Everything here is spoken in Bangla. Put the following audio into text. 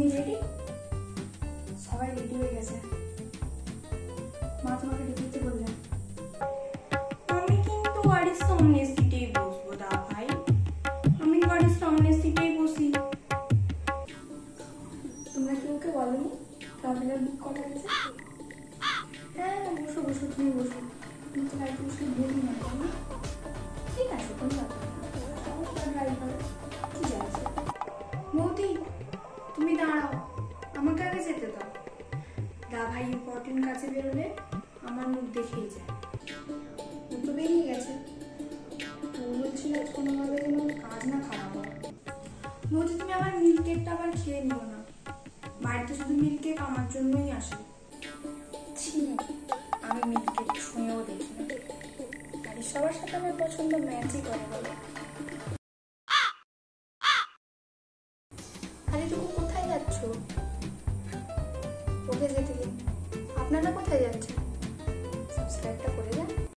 তুমি রেডি? সবাই রেডি হয়ে গেছে। মা তোমাকে রেডি হতে বললেন। আমি কিন্তু গাড়ির সামনের সিটেই বসবো দা ভাই, আমি গাড়ির সামনের সিটেই বসি। তোমরা কি ওকে বলোনি ট্রাভেলার বুক করা হয়েছে? হ্যাঁ বসো বসো, তুমি বসো। তুমি তো গাড়িতে বসে বলি না, তাই না? ঠিক আছে, কোনো ব্যাপার না, ড্রাইভার কি যাচ্ছে। বৌদি তুমি দাঁড়াও, আমাকে আগে যেতে দাও। দা ভাই ইম্পর্টেন্ট কাজে বেরোলে আমার মুখ দেখেই যায়। ও তো বেরিয়ে গেছে। ও বলছিল কোনোভাবে যেন কাজ না খারাপ হয়। বৌদি তুমি আবার মিল্ক কেকটা আবার খেয়ে নিও না, বাড়িতে শুধু মিল্ক কেক আমার জন্যই আসে। ছি, আমি মিল্ক কেক ছুঁয়েও দেখি না। বাড়ির সবার সাথে আমার পছন্দ ম্যাচই করে বলে। আরে তুমি কোথায় যাচ্ছ? ওকে যেতে দিন। আপনারা কোথায় যাচ্ছেন? সাবস্ক্রাইবটা করে দেন।